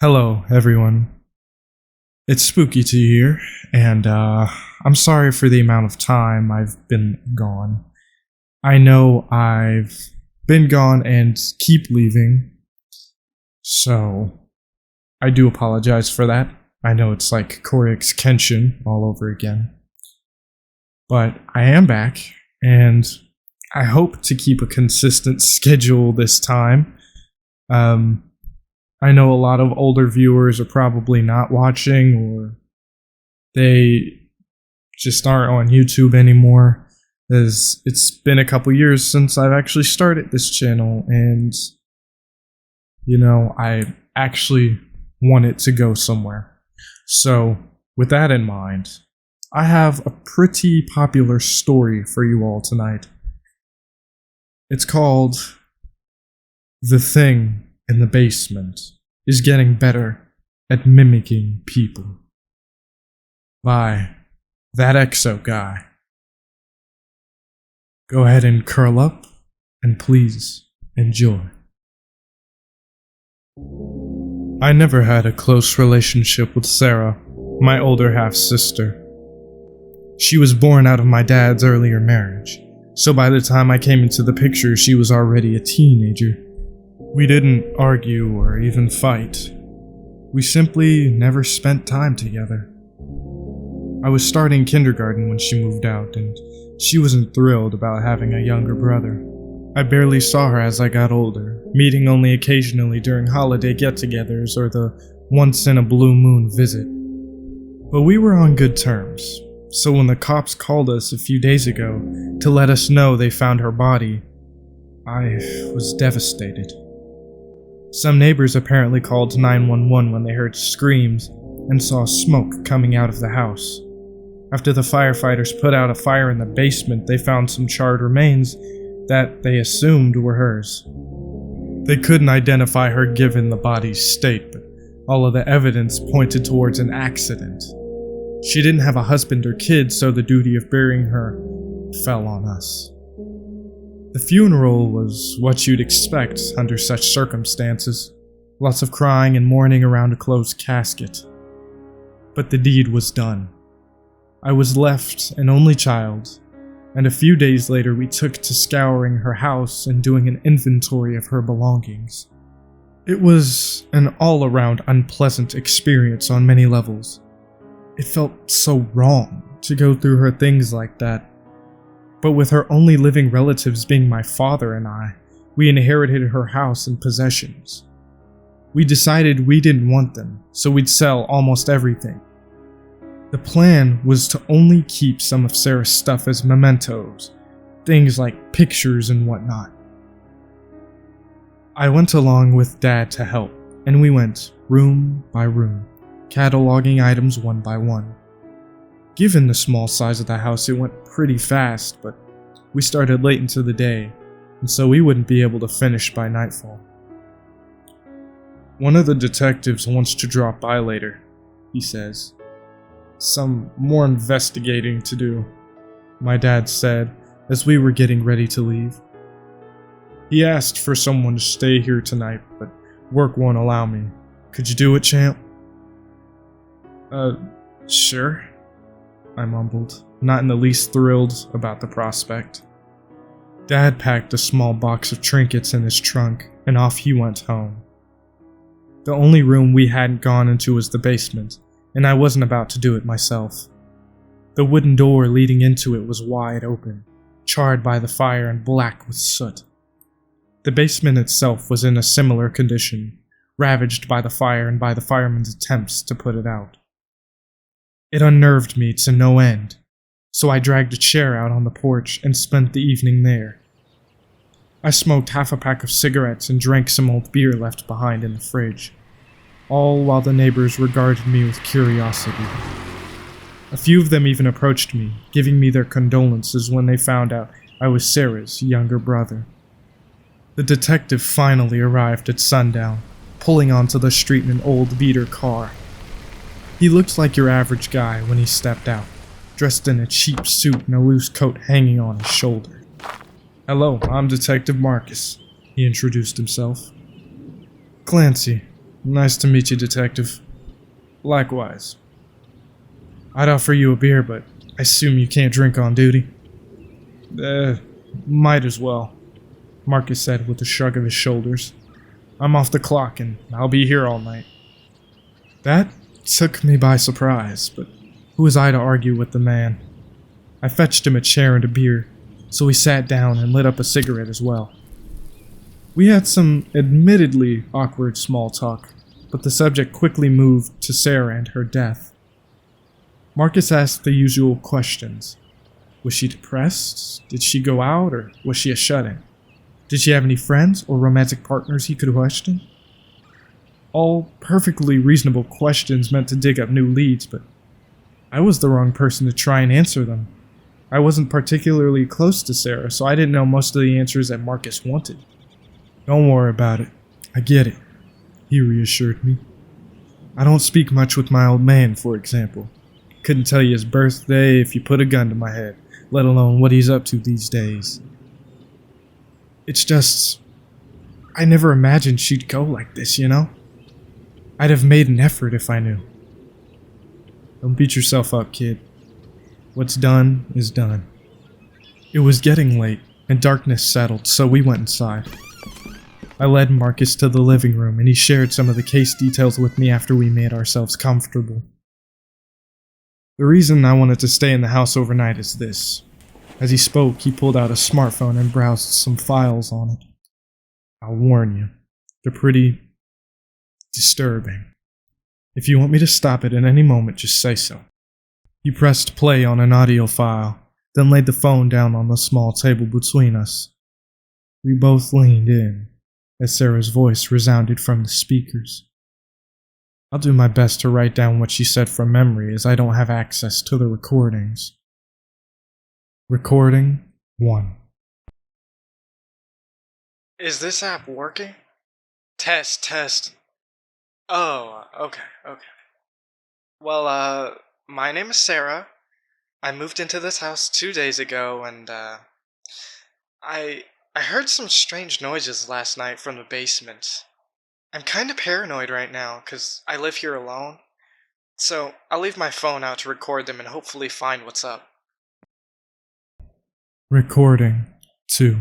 Hello, everyone. It's spooky to here, and I'm sorry for the amount of time I've been gone. I know I've been gone and keep leaving, so I do apologize for that. I know it's like Korik's Kenshin all over again. But I am back, and I hope to keep a consistent schedule this time. I know a lot of older viewers are probably not watching, or they just aren't on YouTube anymore, as it's been a couple years since I've actually started this channel, and, I actually want it to go somewhere. So, with that in mind, I have a pretty popular story for you all tonight. It's called The Thing in the Basement is Getting Better at Mimicking People by that EXO guy. Go ahead and curl up and please enjoy. I never had a close relationship with Sarah, my older half-sister. She was born out of my dad's earlier marriage, so by the time I came into the picture, she was already a teenager. We didn't argue or even fight. We simply never spent time together. I was starting kindergarten when she moved out, and she wasn't thrilled about having a younger brother. I barely saw her as I got older, meeting only occasionally during holiday get-togethers or the once-in-a-blue-moon visit. But we were on good terms, so when the cops called us a few days ago to let us know they found her body, I was devastated. Some neighbors apparently called 911 when they heard screams and saw smoke coming out of the house. After the firefighters put out a fire in the basement, they found some charred remains that they assumed were hers. They couldn't identify her given the body's state, but all of the evidence pointed towards an accident. She didn't have a husband or kids, so the duty of burying her fell on us. The funeral was what you'd expect under such circumstances. Lots of crying and mourning around a closed casket. But the deed was done. I was left an only child, and a few days later we took to scouring her house and doing an inventory of her belongings. It was an all-around unpleasant experience on many levels. It felt so wrong to go through her things like that. But with her only living relatives being my father and I, we inherited her house and possessions. We decided we didn't want them, so we'd sell almost everything. The plan was to only keep some of Sarah's stuff as mementos, things like pictures and whatnot. I went along with Dad to help, and we went room by room, cataloging items one by one. Given the small size of the house, it went pretty fast, but we started late into the day, and so we wouldn't be able to finish by nightfall. One of the detectives wants to drop by later, he says. Some more investigating to do, my dad said as we were getting ready to leave. He asked for someone to stay here tonight, but work won't allow me. Could you do it, champ? Sure. I mumbled, not in the least thrilled about the prospect. Dad packed a small box of trinkets in his trunk, and off he went home. The only room we hadn't gone into was the basement, and I wasn't about to do it myself. The wooden door leading into it was wide open, charred by the fire and black with soot. The basement itself was in a similar condition, ravaged by the fire and by the firemen's attempts to put it out. It unnerved me to no end, so I dragged a chair out on the porch and spent the evening there. I smoked half a pack of cigarettes and drank some old beer left behind in the fridge, all while the neighbors regarded me with curiosity. A few of them even approached me, giving me their condolences when they found out I was Sarah's younger brother. The detective finally arrived at sundown, pulling onto the street in an old beater car. He looked like your average guy when he stepped out, dressed in a cheap suit and a loose coat hanging on his shoulder. "Hello, I'm Detective Marcus," he introduced himself. "Clancy, Nice to meet you, Detective. Likewise. I'd offer you a beer, but I assume you can't drink on duty. Might as well, Marcus said with a shrug of his shoulders. I'm off the clock and I'll be here all night. That took me by surprise, but who was I to argue with the man? I fetched him a chair and a beer, so he sat down and lit up a cigarette as well. We had some admittedly awkward small talk, but the subject quickly moved to Sarah and her death. Marcus asked the usual questions. Was she depressed? Did she go out, or was she a shut-in? Did she have any friends or romantic partners he could question? All perfectly reasonable questions meant to dig up new leads, but I was the wrong person to try and answer them. I wasn't particularly close to Sarah, so I didn't know most of the answers that Marcus wanted. Don't worry about it. I get it, he reassured me. I don't speak much with my old man, for example. Couldn't tell you his birthday if you put a gun to my head, let alone what he's up to these days. It's just, I never imagined she'd go like this, you know? I'd have made an effort if I knew. Don't beat yourself up, kid. What's done is done. It was getting late, and darkness settled, so we went inside. I led Marcus to the living room, and he shared some of the case details with me after we made ourselves comfortable. The reason I wanted to stay in the house overnight is this. As he spoke, he pulled out a smartphone and browsed some files on it. I'll warn you, they're pretty disturbing. If you want me to stop it at any moment, just say so. He pressed play on an audio file, then laid the phone down on the small table between us. We both leaned in, as Sarah's voice resounded from the speakers. I'll do my best to write down what she said from memory, as I don't have access to the recordings. Recording 1. Is this app working? Test. Oh, okay. Well, my name is Sarah. I moved into this house 2 days ago, and, I heard some strange noises last night from the basement. I'm kinda paranoid right now, 'cause I live here alone. So, I'll leave my phone out to record them and hopefully find what's up. Recording 2.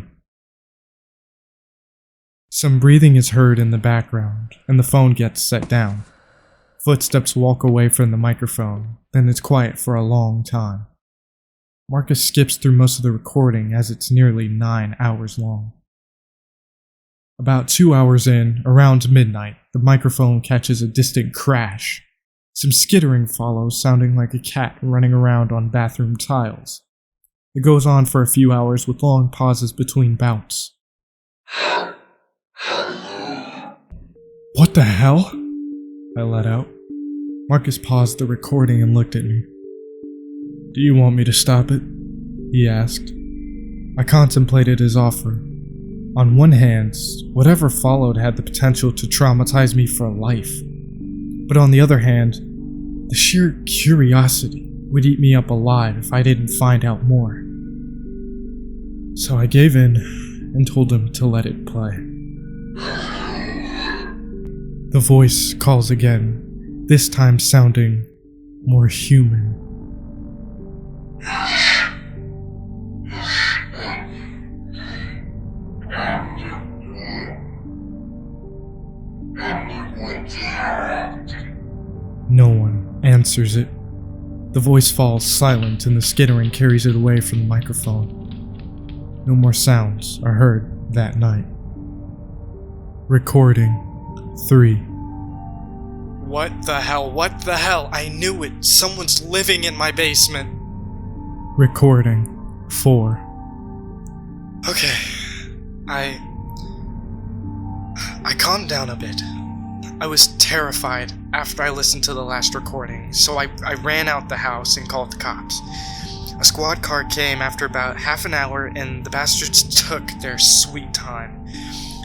Some breathing is heard in the background, and the phone gets set down. Footsteps walk away from the microphone, then it's quiet for a long time. Marcus skips through most of the recording as it's nearly 9 hours long. About 2 hours in, around midnight, the microphone catches a distant crash. Some skittering follows, sounding like a cat running around on bathroom tiles. It goes on for a few hours with long pauses between bouts. What the hell? I let out. Marcus paused the recording and looked at me. Do you want me to stop it? He asked. I contemplated his offer. On one hand, whatever followed had the potential to traumatize me for life. But on the other hand, the sheer curiosity would eat me up alive if I didn't find out more. So I gave in and told him to let it play. The voice calls again, this time sounding more human. No one answers it. The voice falls silent and the skittering carries it away from the microphone. No more sounds are heard that night. Recording 3. What the hell? I knew it! Someone's living in my basement! Recording 4. Okay. I calmed down a bit. I was terrified after I listened to the last recording, so I ran out the house and called the cops. A squad car came after about half an hour, and the bastards took their sweet time.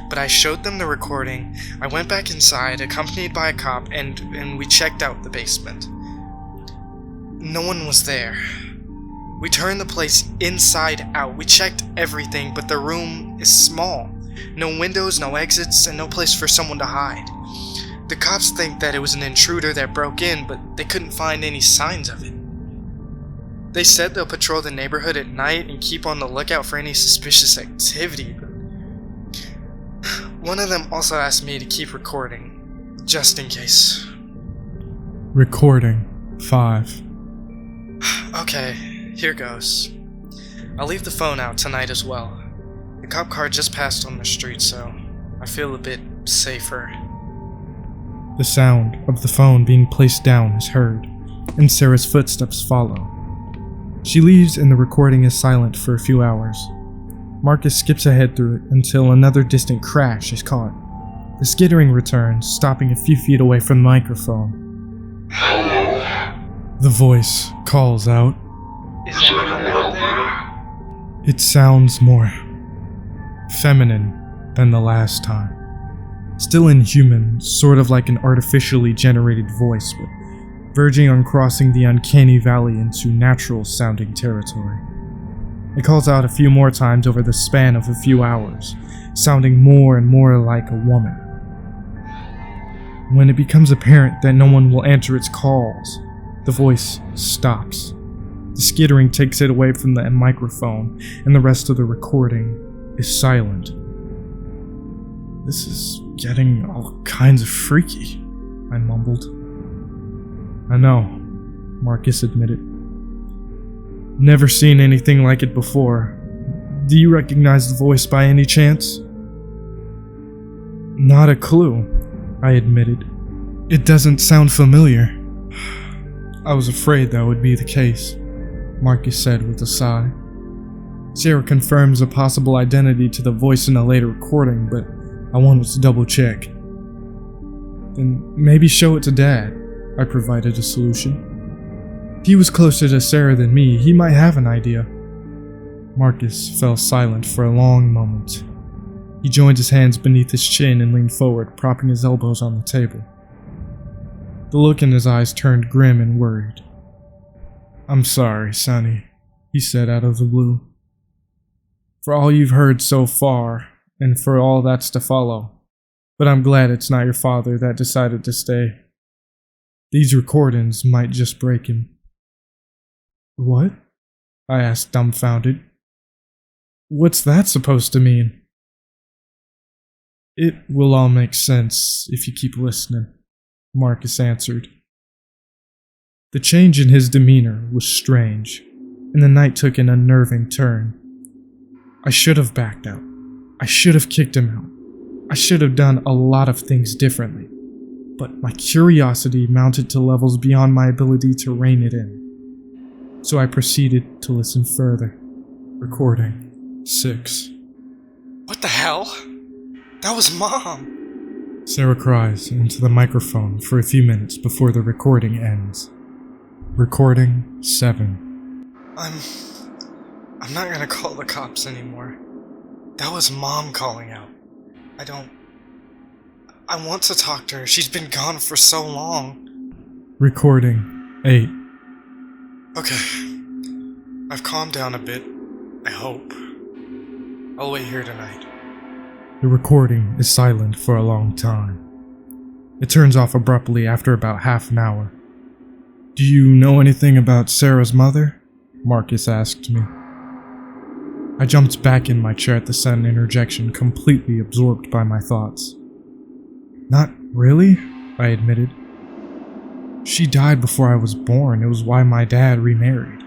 But I showed them the recording, I went back inside, accompanied by a cop, and we checked out the basement. No one was there. We turned the place inside out. We checked everything, but the room is small. No windows, no exits, and no place for someone to hide. The cops think that it was an intruder that broke in, but they couldn't find any signs of it. They said they'll patrol the neighborhood at night and keep on the lookout for any suspicious activity, but one of them also asked me to keep recording, just in case. Recording 5. Okay, here goes. I'll leave the phone out tonight as well. The cop car just passed on the street, so I feel a bit safer. The sound of the phone being placed down is heard, and Sarah's footsteps follow. She leaves and the recording is silent for a few hours. Marcus skips ahead through it until another distant crash is caught. The skittering returns, stopping a few feet away from the microphone. The voice calls out. Is anyone out there? It sounds more feminine than the last time. Still inhuman, sort of like an artificially generated voice, but verging on crossing the uncanny valley into natural-sounding territory. It calls out a few more times over the span of a few hours, sounding more and more like a woman. When it becomes apparent that no one will answer its calls, the voice stops. The skittering takes it away from the microphone, and the rest of the recording is silent. This is getting all kinds of freaky, I mumbled. I know, Marcus admitted. Never seen anything like it before. Do you recognize the voice by any chance? Not a clue, I admitted. It doesn't sound familiar. I was afraid that would be the case, Marcus said with a sigh. Sarah confirms a possible identity to the voice in a later recording, but I wanted to double check. Then maybe show it to Dad, I provided a solution. He was closer to Sarah than me, he might have an idea. Marcus fell silent for a long moment. He joined his hands beneath his chin and leaned forward, propping his elbows on the table. The look in his eyes turned grim and worried. I'm sorry, Sonny, he said out of the blue. For all you've heard so far, and for all that's to follow. But I'm glad it's not your father that decided to stay. These recordings might just break him. What? I asked, dumbfounded. What's that supposed to mean? It will all make sense if you keep listening, Marcus answered. The change in his demeanor was strange, and the night took an unnerving turn. I should have backed out. I should have kicked him out. I should have done a lot of things differently, but my curiosity mounted to levels beyond my ability to rein it in. So I proceeded to listen further. Recording 6. What the hell? That was Mom! Sarah cries into the microphone for a few minutes before the recording ends. Recording 7. I'm not gonna call the cops anymore. That was Mom calling out. I want to talk to her. She's been gone for so long. Recording 8. Okay. I've calmed down a bit. I hope. I'll wait here tonight. The recording is silent for a long time. It turns off abruptly after about half an hour. Do you know anything about Sarah's mother? Marcus asked me. I jumped back in my chair at the sudden interjection, completely absorbed by my thoughts. Not really, I admitted. She died before I was born. It was why my dad remarried.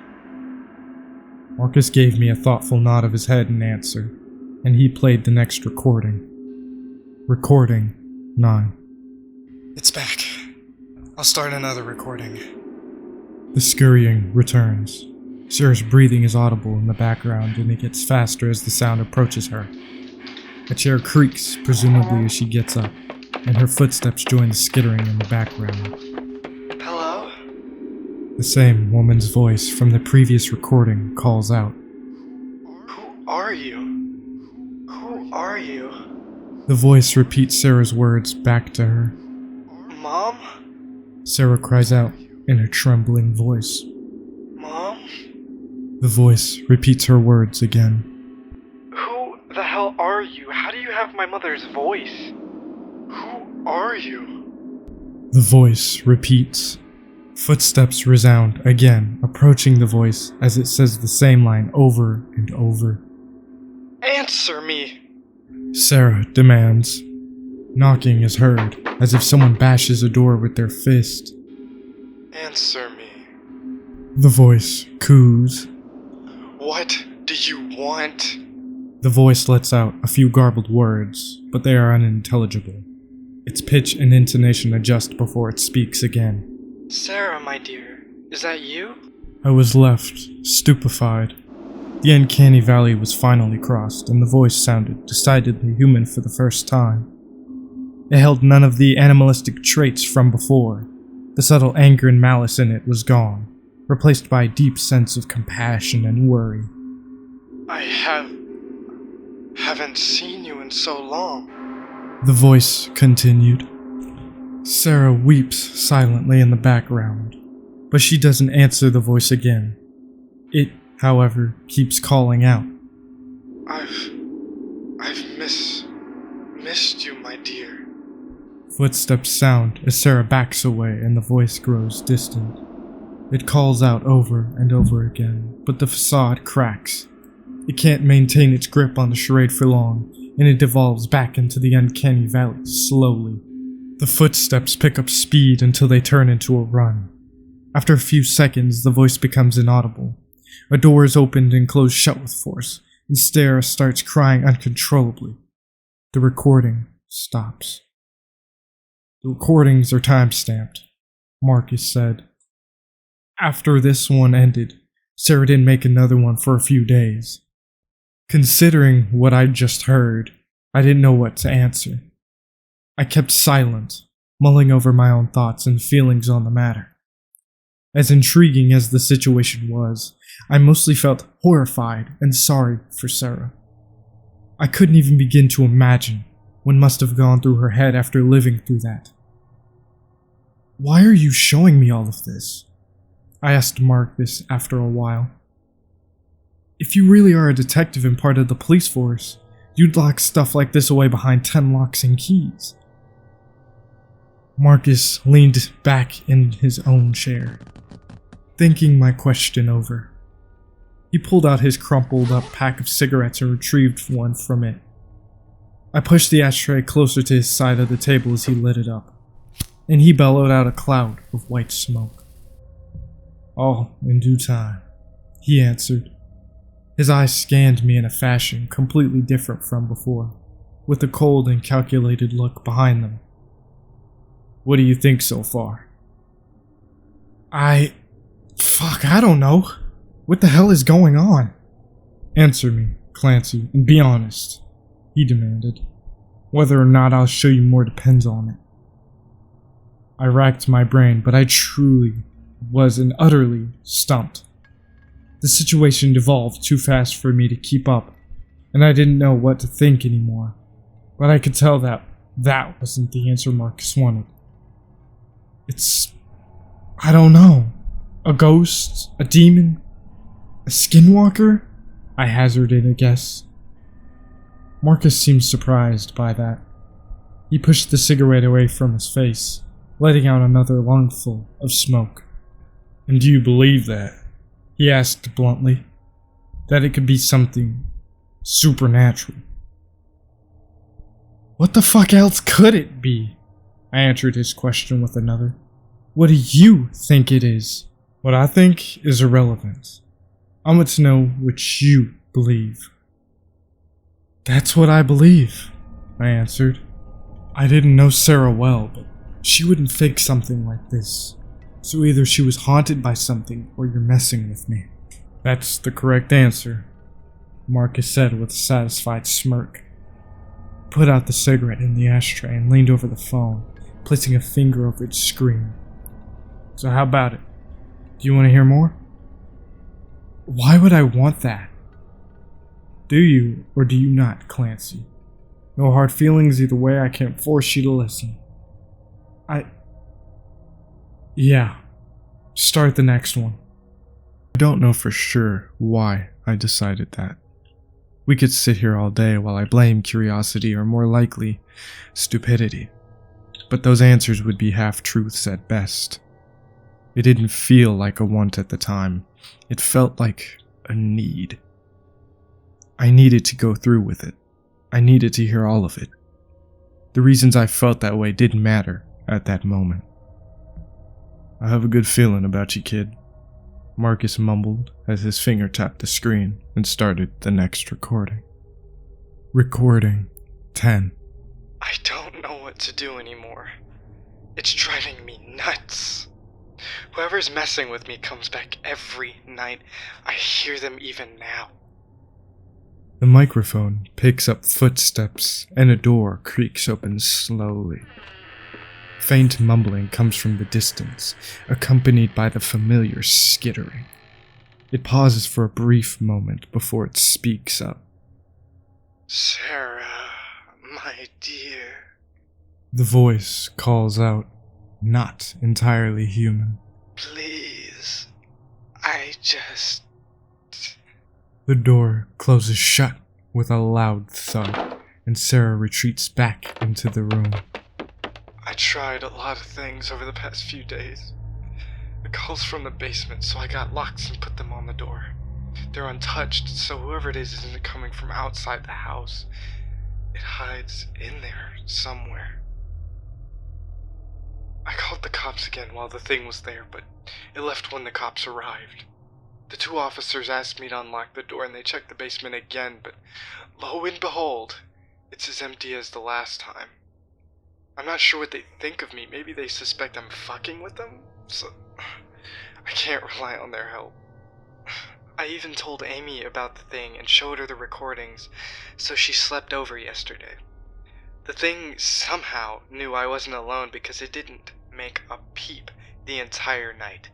Marcus gave me a thoughtful nod of his head in answer, and he played the next recording. Recording 9. It's back. I'll start another recording. The scurrying returns. Sarah's breathing is audible in the background, and it gets faster as the sound approaches her. A chair creaks, presumably as she gets up, and her footsteps join the skittering in the background. Hello? The same woman's voice from the previous recording calls out. Who are you? Who are you? The voice repeats Sarah's words back to her. Mom? Sarah cries out in a trembling voice. Mom? The voice repeats her words again. Who the hell are you? How do you have my mother's voice? Who are you? The voice repeats. Footsteps resound again, approaching the voice as it says the same line over and over. Answer me! Sarah demands. Knocking is heard, as if someone bashes a door with their fist. Answer me. The voice coos. What do you want? The voice lets out a few garbled words, but they are unintelligible. Its pitch and intonation adjust before it speaks again. Sarah, my dear, is that you? I was left, stupefied. The uncanny valley was finally crossed, and the voice sounded decidedly human for the first time. It held none of the animalistic traits from before. The subtle anger and malice in it was gone, replaced by a deep sense of compassion and worry. I haven't seen you in so long. The voice continued. Sarah weeps silently in the background, but she doesn't answer the voice again. It, however, keeps calling out. I've missed you, my dear. Footsteps sound as Sarah backs away and the voice grows distant. It calls out over and over again, but the facade cracks. It can't maintain its grip on the charade for long, and it devolves back into the uncanny valley slowly. The footsteps pick up speed until they turn into a run. After a few seconds, the voice becomes inaudible. A door is opened and closed shut with force, and Sarah starts crying uncontrollably. The recording stops. The recordings are time-stamped, Marcus said. After this one ended, Sarah didn't make another one for a few days. Considering what I'd just heard, I didn't know what to answer. I kept silent, mulling over my own thoughts and feelings on the matter. As intriguing as the situation was, I mostly felt horrified and sorry for Sarah. I couldn't even begin to imagine what must have gone through her head after living through that. Why are you showing me all of this? I asked Marcus after a while. If you really are a detective and part of the police force, you'd lock stuff like this away behind 10 locks and keys. Marcus leaned back in his own chair, thinking my question over. He pulled out his crumpled up pack of cigarettes and retrieved one from it. I pushed the ashtray closer to his side of the table as he lit it up, and he bellowed out a cloud of white smoke. All in due time, he answered. His eyes scanned me in a fashion completely different from before, with a cold and calculated look behind them. What do you think so far? I don't know. What the hell is going on? Answer me, Clancy, and be honest, he demanded. Whether or not I'll show you more depends on it. I racked my brain, but I truly was and utterly stumped. The situation devolved too fast for me to keep up, and I didn't know what to think anymore. But I could tell that wasn't the answer Marcus wanted. I don't know. A ghost? A demon? A skinwalker? I hazarded a guess. Marcus seemed surprised by that. He pushed the cigarette away from his face, letting out another lungful of smoke. And do you believe that? He asked bluntly. That it could be something supernatural. What the fuck else could it be? I answered his question with another. What do you think it is? What I think is irrelevant. I want to know what you believe. That's what I believe, I answered. I didn't know Sarah well, but she wouldn't fake something like this. So either she was haunted by something or you're messing with me. That's the correct answer, Marcus said with a satisfied smirk. He put out the cigarette in the ashtray and leaned over the phone, placing a finger over its screen. So how about it? Do you want to hear more? Why would I want that? Do you or do you not, Clancy? No hard feelings either way, I can't force you to listen. Yeah. Start the next one. I don't know for sure why I decided that. We could sit here all day while I blame curiosity or more likely, stupidity. but those answers would be half-truths at best. It didn't feel like a want at the time. It felt like a need. I needed to go through with it. I needed to hear all of it. The reasons I felt that way didn't matter at that moment. "I have a good feeling about you, kid," Marcus mumbled as his finger tapped the screen and started the next recording. Recording 10. I don't know what to do anymore. It's driving me nuts. Whoever's messing with me comes back every night. I hear them even now. The microphone picks up footsteps and a door creaks open slowly. Faint mumbling comes from the distance, accompanied by the familiar skittering. It pauses for a brief moment before it speaks up. "Sarah, my dear." The voice calls out, not entirely human. "Please, I just..." The door closes shut with a loud thud, and Sarah retreats back into the room. "I tried a lot of things over the past few days. The calls from the basement, so I got locks and put them on the door. They're untouched, so whoever it is isn't coming from outside the house. It hides in there somewhere. I called the cops again while the thing was there, but it left when the cops arrived. The 2 officers asked me to unlock the door and they checked the basement again, but lo and behold, it's as empty as the last time. I'm not sure what they think of me. Maybe they suspect I'm fucking with them? So I can't rely on their help. I even told Amy about the thing and showed her the recordings, so she slept over yesterday. The thing somehow knew I wasn't alone because it didn't make a peep the entire night.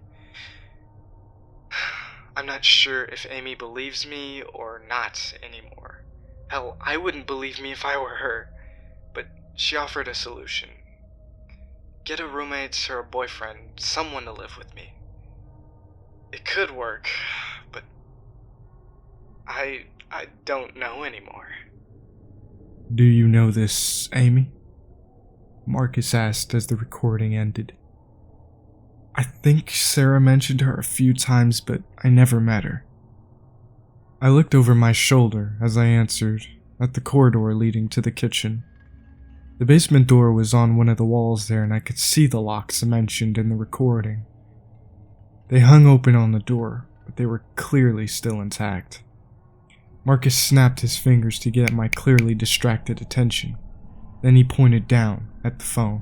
I'm not sure if Amy believes me or not anymore. Hell, I wouldn't believe me if I were her. But she offered a solution. Get a roommate or a boyfriend, someone to live with me. It could work, but I don't know anymore. "Do you know this, Amy?" Marcus asked as the recording ended. "I think Sarah mentioned her a few times, but I never met her." I looked over my shoulder as I answered, at the corridor leading to the kitchen. The basement door was on one of the walls there, and I could see the locks mentioned in the recording. They hung open on the door, but they were clearly still intact. Marcus snapped his fingers to get my clearly distracted attention. Then he pointed down at the phone.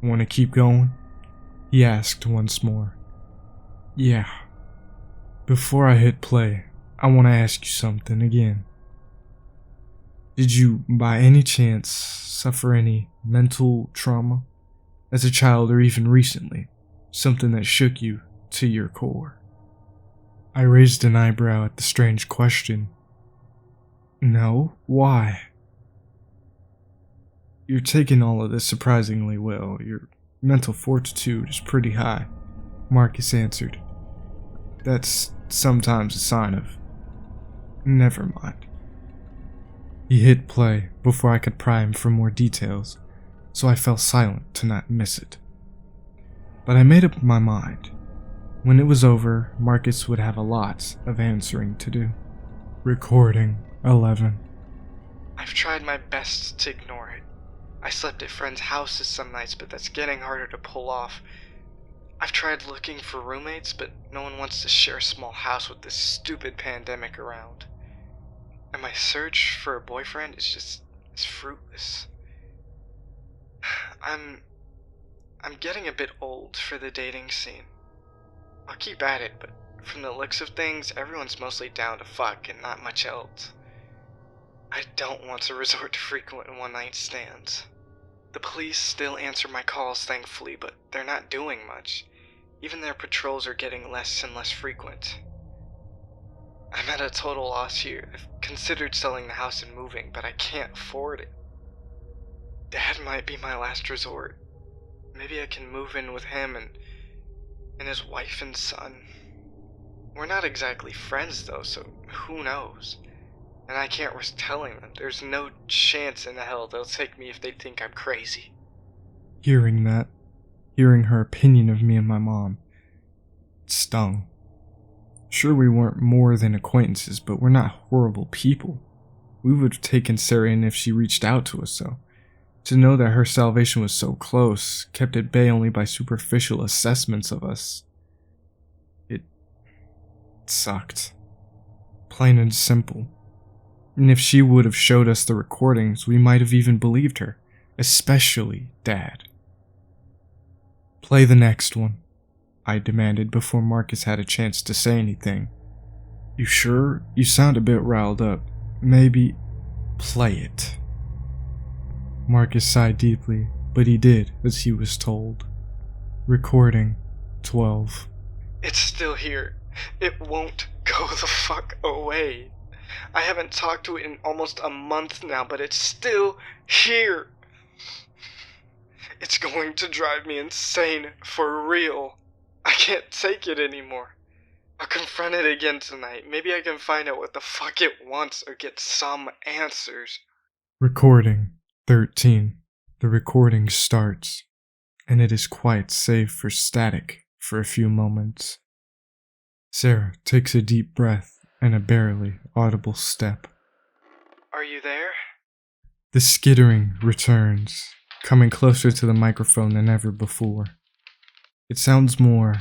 "Want to keep going?" he asked once more. "Yeah." Before I hit play, I want to ask you something again. Did you, by any chance, suffer any mental trauma as a child or even recently? Something that shook you to your core? I raised an eyebrow at the strange question. "No, why?" "You're taking all of this surprisingly well. Your mental fortitude is pretty high," Marcus answered. "That's sometimes a sign of..." Never mind. He hit play before I could pry him for more details, so I fell silent to not miss it. But I made up my mind. When it was over, Marcus would have a lot of answering to do. Recording 11. I've tried my best to ignore it. I slept at friends' houses some nights, but that's getting harder to pull off. I've tried looking for roommates, but no one wants to share a small house with this stupid pandemic around. And my search for a boyfriend is fruitless. I'm getting a bit old for the dating scene. I'll keep at it, but from the looks of things, everyone's mostly down to fuck and not much else. I don't want to resort to frequent one-night stands. The police still answer my calls, thankfully, but they're not doing much. Even their patrols are getting less and less frequent. I'm at a total loss here. I've considered selling the house and moving, but I can't afford it. Dad might be my last resort. Maybe I can move in with him and his wife and son. We're not exactly friends though, so who knows? And I can't risk telling them. There's no chance in hell they'll take me if they think I'm crazy. Hearing that, hearing her opinion of me and my mom, it stung. Sure, we weren't more than acquaintances, but we're not horrible people. We would have taken Sarah in if she reached out to us, so to know that her salvation was so close, kept at bay only by superficial assessments of us, it sucked. Plain and simple. And if she would have showed us the recordings, we might have even believed her, especially Dad. Play the next one, I demanded before Marcus had a chance to say anything. You sure? You sound a bit riled up. Maybe play it. Marcus sighed deeply, but he did as he was told. Recording 12. It's still here. It won't go the fuck away. I haven't talked to it in almost a month now, but it's still here. It's going to drive me insane for real. I can't take it anymore. I'll confront it again tonight. Maybe I can find out what the fuck it wants or get some answers. Recording 13. The recording starts, and it is quite safe for static for a few moments. Sarah takes a deep breath and a barely audible step. Are you there? The skittering returns, coming closer to the microphone than ever before. It sounds more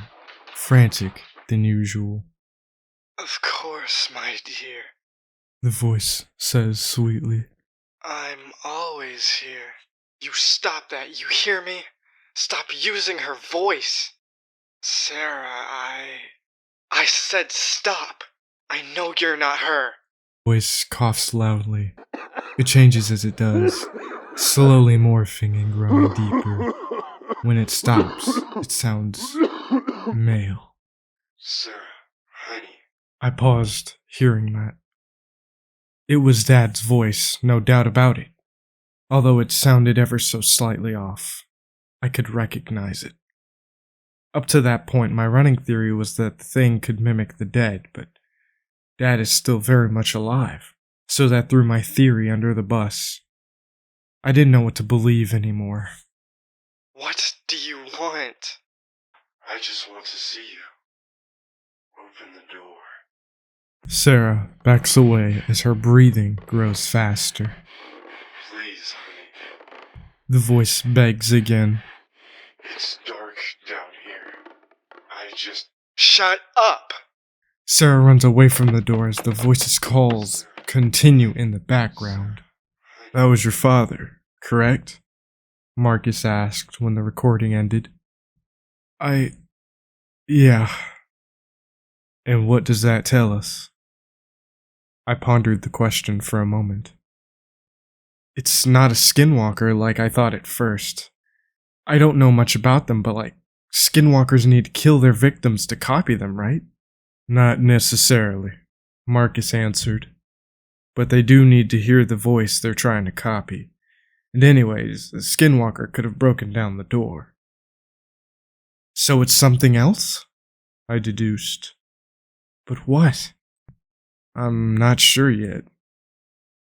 frantic than usual. Of course, my dear. The voice says sweetly. I'm always here. You stop that, you hear me? Stop using her voice. Sarah, I said stop. I know you're not her. The voice coughs loudly. It changes as it does, slowly morphing and growing deeper. When it stops, it sounds male. Sarah, honey. I paused, hearing that. It was Dad's voice, no doubt about it. Although it sounded ever so slightly off, I could recognize it. Up to that point, my running theory was that the thing could mimic the dead, but Dad is still very much alive, so that threw my theory under the bus. I didn't know what to believe anymore. What do you want? I just want to see you. Open the door. Sarah backs away as her breathing grows faster. Please, honey. The voice begs again. It's dark down here. I just... Shut up! Sarah runs away from the door as the voice's calls continue in the background. That was your father, correct? Marcus asked when the recording ended. Yeah. And what does that tell us? I pondered the question for a moment. It's not a skinwalker like I thought at first. I don't know much about them, but skinwalkers need to kill their victims to copy them, right? Not necessarily, Marcus answered. But they do need to hear the voice they're trying to copy. And anyways, the skinwalker could have broken down the door. So it's something else? I deduced. But what? I'm not sure yet.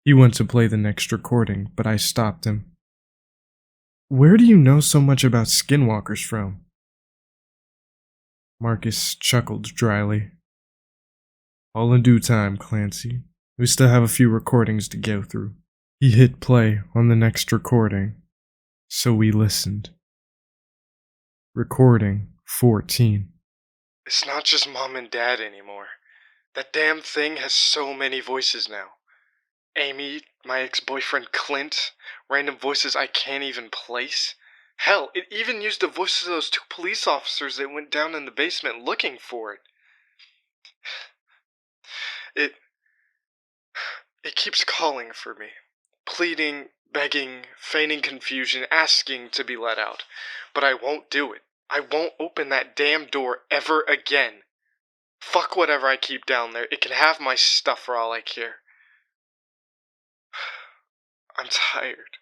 He went to play the next recording, but I stopped him. Where do you know so much about skinwalkers from? Marcus chuckled dryly. All in due time, Clancy. We still have a few recordings to go through. He hit play on the next recording, so we listened. Recording 14. It's not just Mom and Dad anymore. That damn thing has so many voices now. Amy, my ex-boyfriend Clint, random voices I can't even place. Hell, it even used the voices of those 2 police officers that went down in the basement looking for it. It keeps calling for me. Pleading, begging, feigning confusion, asking to be let out. But I won't do it. I won't open that damn door ever again. Fuck whatever I keep down there. It can have my stuff for all I care. I'm tired.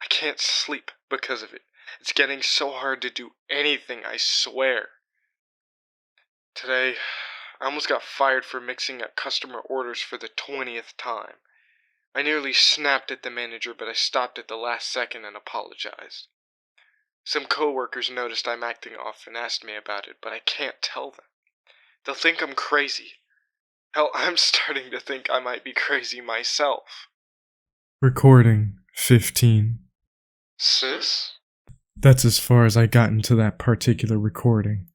I can't sleep because of it. It's getting so hard to do anything, I swear. Today, I almost got fired for mixing up customer orders for the 20th time. I nearly snapped at the manager, but I stopped at the last second and apologized. Some coworkers noticed I'm acting off and asked me about it, but I can't tell them. They'll think I'm crazy. Hell, I'm starting to think I might be crazy myself. Recording 15. Sis? That's as far as I got into that particular recording.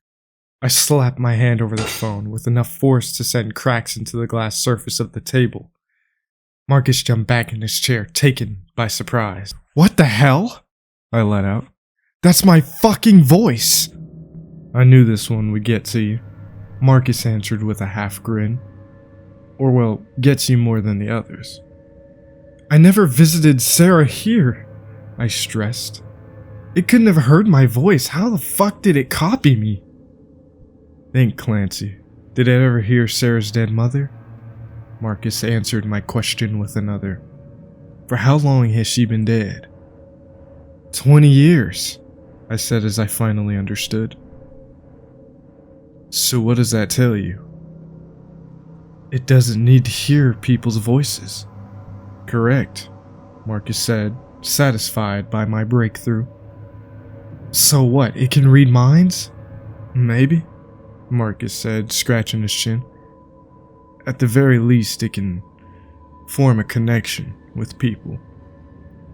I slapped my hand over the phone with enough force to send cracks into the glass surface of the table. Marcus jumped back in his chair, taken by surprise. "What the hell?" I let out. "That's my fucking voice!" "I knew this one would get to you," Marcus answered with a half grin. "Or, well, gets you more than the others." "I never visited Sarah here," I stressed. "It couldn't have heard my voice. How the fuck did it copy me?" "Think, Clancy. Did it ever hear Sarah's dead mother?" Marcus answered my question with another. "For how long has she been dead?" 20 years, I said as I finally understood. "So what does that tell you?" "It doesn't need to hear people's voices." "Correct," Marcus said, satisfied by my breakthrough. "So what, it can read minds?" "Maybe," Marcus said, scratching his chin. "At the very least, it can form a connection with people.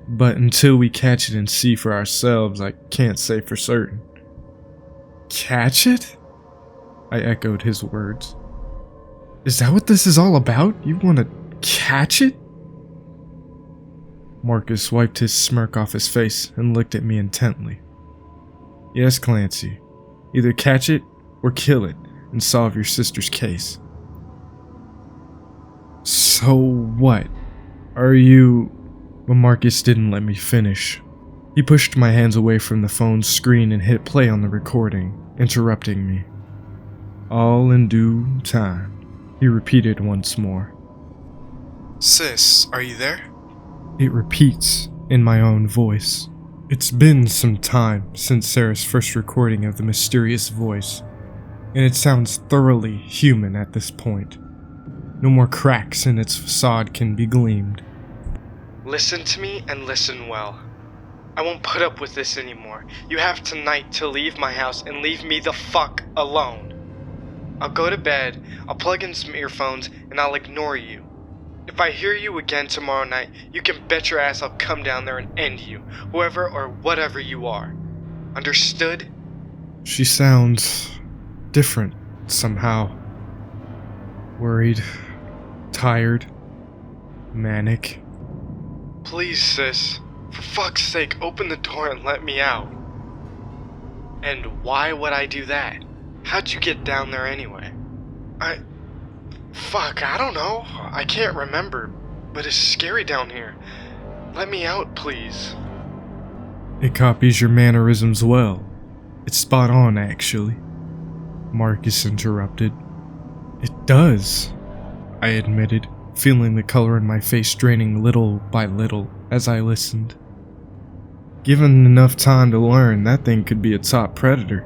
But until we catch it and see for ourselves, I can't say for certain." "Catch it?" I echoed his words. "Is that what this is all about? You want to catch it?" Marcus wiped his smirk off his face and looked at me intently. "Yes, Clancy. Either catch it or kill it and solve your sister's case." "So what? Are you..." But Marcus didn't let me finish. He pushed my hands away from the phone's screen and hit play on the recording, interrupting me. "All in due time," he repeated once more. Sis, are you there? It repeats in my own voice. It's been some time since Sarah's first recording of the mysterious voice, and it sounds thoroughly human at this point. No more cracks in its facade can be gleamed. Listen to me and listen well. I won't put up with this anymore. You have tonight to leave my house and leave me the fuck alone. I'll go to bed, I'll plug in some earphones, and I'll ignore you. If I hear you again tomorrow night, you can bet your ass I'll come down there and end you, whoever or whatever you are. Understood?" She sounds different somehow. Worried, tired, manic. "Please, sis, for fuck's sake, open the door and let me out." "And why would I do that? How'd you get down there anyway?" Fuck, I don't know. I can't remember, but it's scary down here. Let me out, please." It copies your mannerisms well. It's spot on, actually, Marcus interrupted. "It does," I admitted, feeling the color in my face draining little by little as I listened. Given enough time to learn, that thing could be a top predator.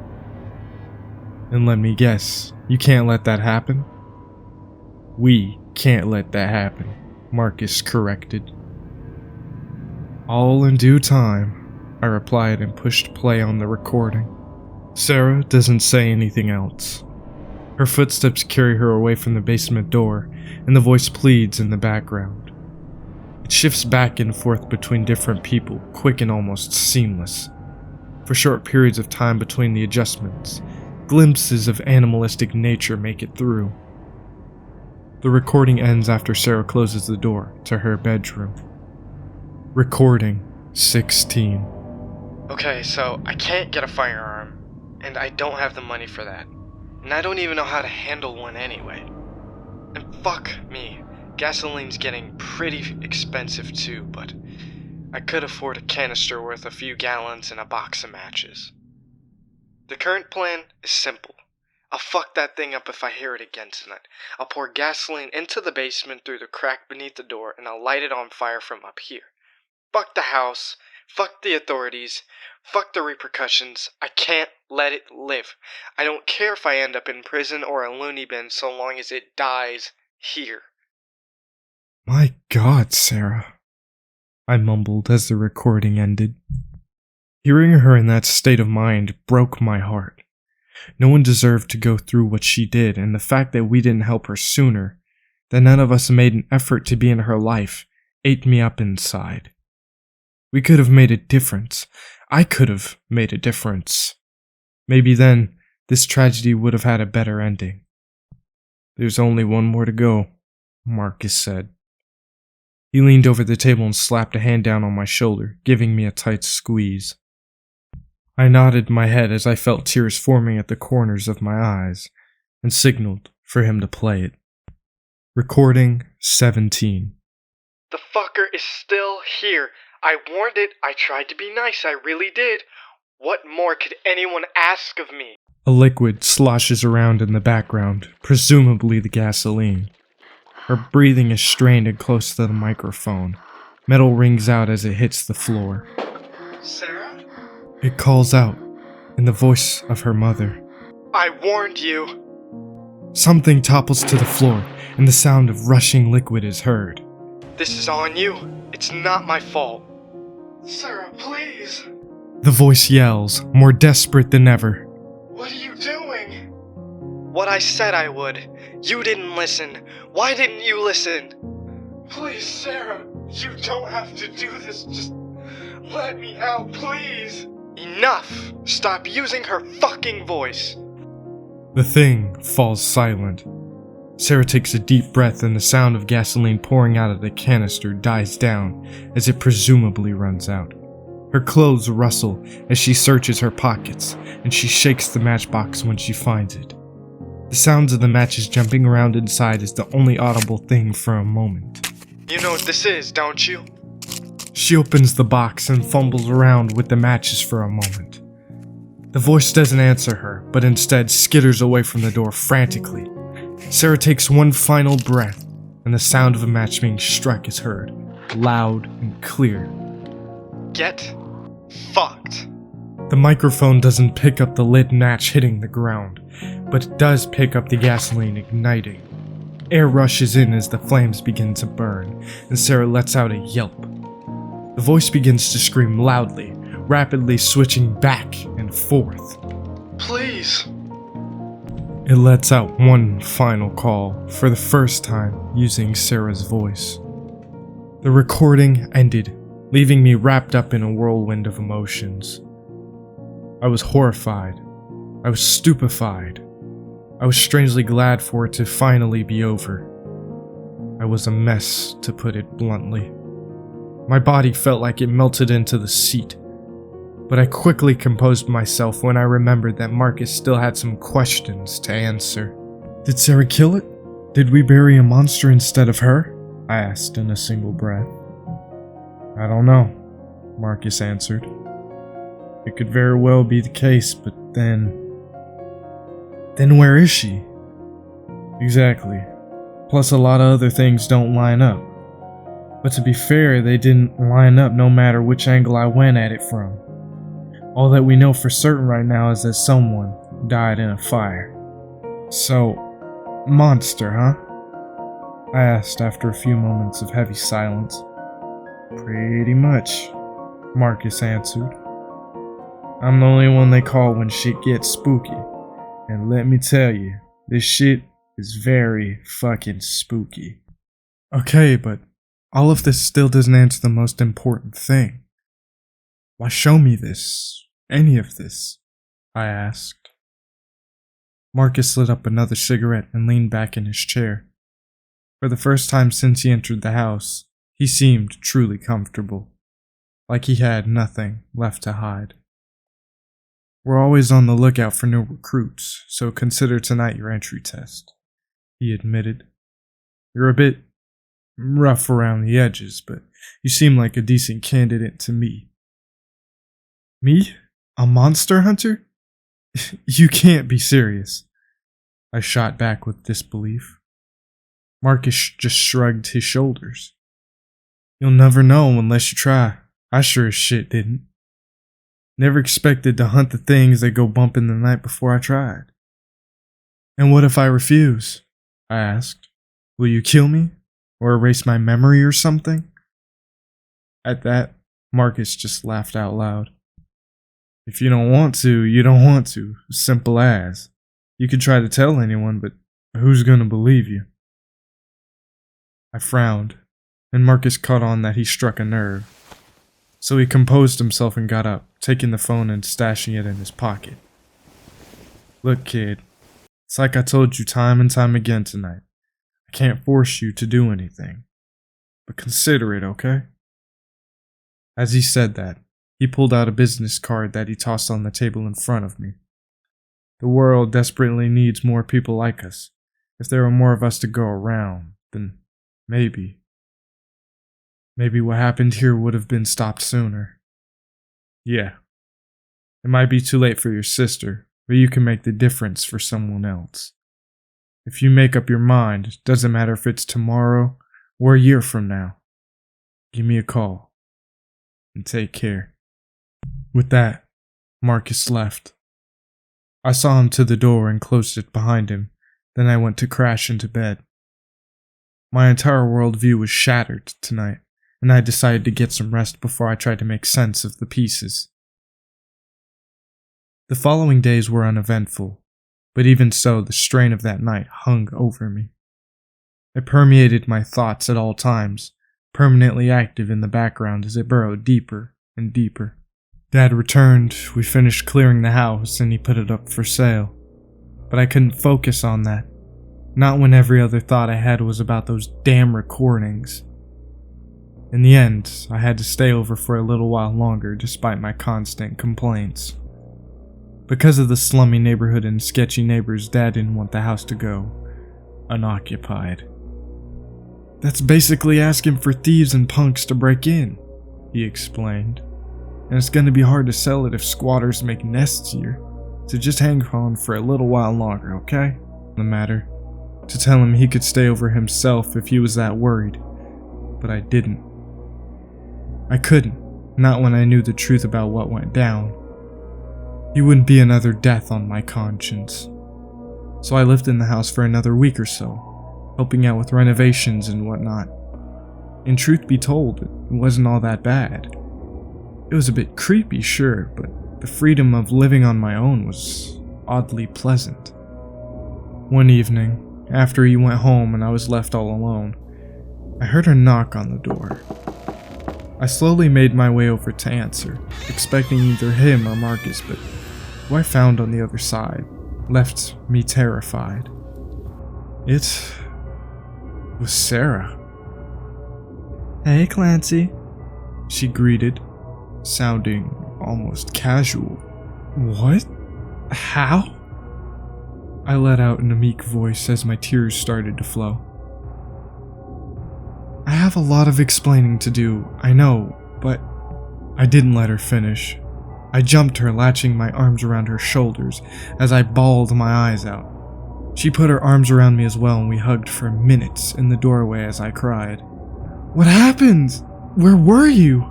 "And let me guess, you can't let that happen?" "We can't let that happen," Marcus corrected. "All in due time," I replied and pushed play on the recording. Sarah doesn't say anything else. Her footsteps carry her away from the basement door, and the voice pleads in the background. It shifts back and forth between different people, quick and almost seamless. For short periods of time between the adjustments, glimpses of animalistic nature make it through. The recording ends after Sarah closes the door to her bedroom. Recording 16. "Okay, so I can't get a firearm, and I don't have the money for that. And I don't even know how to handle one anyway. And fuck me, gasoline's getting pretty expensive too, but I could afford a canister worth a few gallons and a box of matches. The current plan is simple. I'll fuck that thing up if I hear it again tonight. I'll pour gasoline into the basement through the crack beneath the door, and I'll light it on fire from up here. Fuck the house. Fuck the authorities. Fuck the repercussions. I can't let it live. I don't care if I end up in prison or a loony bin so long as it dies here." "My God, Sarah," I mumbled as the recording ended. Hearing her in that state of mind broke my heart. No one deserved to go through what she did, and the fact that we didn't help her sooner, that none of us made an effort to be in her life, ate me up inside. We could have made a difference. I could have made a difference. Maybe then, this tragedy would have had a better ending. "There's only one more to go," Marcus said. He leaned over the table and slapped a hand down on my shoulder, giving me a tight squeeze. I nodded my head as I felt tears forming at the corners of my eyes, and signaled for him to play it. Recording 17. The fucker is still here. I warned it. I tried to be nice. I really did. What more could anyone ask of me? A liquid sloshes around in the background, presumably the gasoline. Her breathing is strained and close to the microphone. Metal rings out as it hits the floor. Sarah? It calls out, in the voice of her mother. I warned you. Something topples to the floor, and the sound of rushing liquid is heard. This is on you. It's not my fault. Sarah, please. The voice yells, more desperate than ever. What are you doing? What I said I would. You didn't listen. Why didn't you listen? Please, Sarah. You don't have to do this. Just let me out, please. Enough. Stop using her fucking voice. The thing falls silent. Sarah takes a deep breath and the sound of gasoline pouring out of the canister dies down as it presumably runs out. Her clothes rustle as she searches her pockets, and she shakes the matchbox when she finds it. The sounds of the matches jumping around inside is the only audible thing for a moment. You know what this is, don't you? She opens the box and fumbles around with the matches for a moment. The voice doesn't answer her, but instead skitters away from the door frantically. Sarah takes one final breath, and the sound of a match being struck is heard, loud and clear. Get fucked. The microphone doesn't pick up the lit match hitting the ground, but it does pick up the gasoline igniting. Air rushes in as the flames begin to burn, and Sarah lets out a yelp. The voice begins to scream loudly, rapidly switching back and forth. Please. It lets out one final call, for the first time using Sarah's voice. The recording ended, leaving me wrapped up in a whirlwind of emotions. I was horrified. I was stupefied. I was strangely glad for it to finally be over. I was a mess, to put it bluntly. My body felt like it melted into the seat, but I quickly composed myself when I remembered that Marcus still had some questions to answer. "Did Sarah kill it? Did we bury a monster instead of her?" I asked in a single breath. "I don't know," Marcus answered. "It could very well be the case, but then where is she?" "Exactly. Plus a lot of other things don't line up. But to be fair, they didn't line up no matter which angle I went at it from. All that we know for certain right now is that someone died in a fire." "So, monster, huh?" I asked after a few moments of heavy silence. "Pretty much," Marcus answered. "I'm the only one they call when shit gets spooky. And let me tell you, this shit is very fucking spooky." "Okay, but all of this still doesn't answer the most important thing. Why show me this? Any of this?" I asked. Marcus lit up another cigarette and leaned back in his chair. For the first time since he entered the house, he seemed truly comfortable, like he had nothing left to hide. "We're always on the lookout for new recruits, so consider tonight your entry test," he admitted. "You're a bit rough around the edges, but you seem like a decent candidate to me." "Me? A monster hunter? You can't be serious." I shot back with disbelief. Marcus just shrugged his shoulders. "You'll never know unless you try. I sure as shit didn't. Never expected to hunt the things that go bump in the night before I tried." "And what if I refuse?" I asked. "Will you kill me? Or erase my memory or something?" At that, Marcus just laughed out loud. If you don't want to, you don't want to. Simple as. You could try to tell anyone, but who's gonna believe you? I frowned, and Marcus caught on that he struck a nerve. So he composed himself and got up, taking the phone and stashing it in his pocket. Look, kid, it's like I told you time and time again tonight. I can't force you to do anything, but consider it, okay? As he said that, he pulled out a business card that he tossed on the table in front of me. The world desperately needs more people like us. If there were more of us to go around, then maybe what happened here would have been stopped sooner. Yeah. It might be too late for your sister, but you can make the difference for someone else. If you make up your mind, it doesn't matter if it's tomorrow or a year from now. Give me a call. And take care. With that, Marcus left. I saw him to the door and closed it behind him. Then I went to crash into bed. My entire worldview was shattered tonight, and I decided to get some rest before I tried to make sense of the pieces. The following days were uneventful, but even so, the strain of that night hung over me. It permeated my thoughts at all times, permanently active in the background as it burrowed deeper and deeper. Dad returned, we finished clearing the house, and he put it up for sale. But I couldn't focus on that. Not when every other thought I had was about those damn recordings. In the end, I had to stay over for a little while longer despite my constant complaints. Because of the slummy neighborhood and sketchy neighbors, Dad didn't want the house to go unoccupied. That's basically asking for thieves and punks to break in, he explained. And it's gonna be hard to sell it if squatters make nests here. So just hang on for a little while longer, okay? The matter. To tell him he could stay over himself if he was that worried. But I didn't. I couldn't. Not when I knew the truth about what went down. He wouldn't be another death on my conscience. So I lived in the house for another week or so, helping out with renovations and whatnot. And truth be told, it wasn't all that bad. It was a bit creepy, sure, but the freedom of living on my own was oddly pleasant. One evening, after he went home and I was left all alone, I heard a knock on the door. I slowly made my way over to answer, expecting either him or Marcus, but who I found on the other side left me terrified. It was Sarah. "Hey, Clancy," she greeted, sounding almost casual. "What? How?" I let out in a meek voice as my tears started to flow. "I have a lot of explaining to do, I know, but..." I didn't let her finish. I jumped her, latching my arms around her shoulders as I bawled my eyes out. She put her arms around me as well, and we hugged for minutes in the doorway as I cried. "What happened? Where were you?"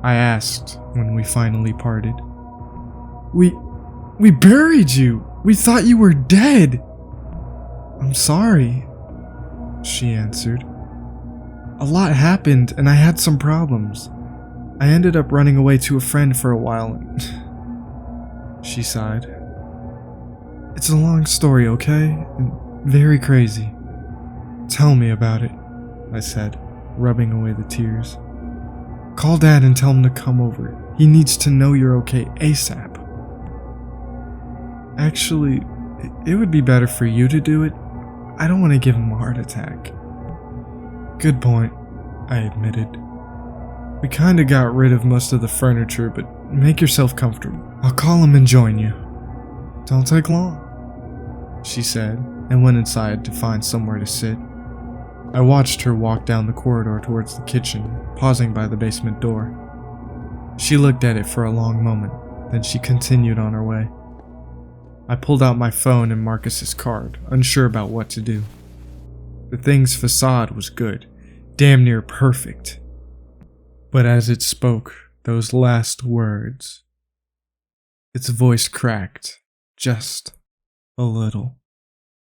I asked when we finally parted. We buried you. We thought you were dead." "I'm sorry," she answered. "A lot happened and I had some problems. I ended up running away to a friend for a while and..." She sighed. "It's a long story, okay? And very crazy." "Tell me about it," I said, rubbing away the tears. "Call Dad and tell him to come over. He needs to know you're okay ASAP." "Actually, it would be better for you to do it. I don't want to give him a heart attack." "Good point," I admitted. "We kinda got rid of most of the furniture, but make yourself comfortable. I'll call him and join you. Don't take long," she said, and went inside to find somewhere to sit. I watched her walk down the corridor towards the kitchen, pausing by the basement door. She looked at it for a long moment, then she continued on her way. I pulled out my phone and Marcus's card, unsure about what to do. The thing's facade was good, damn near perfect. But as it spoke those last words, its voice cracked just a little.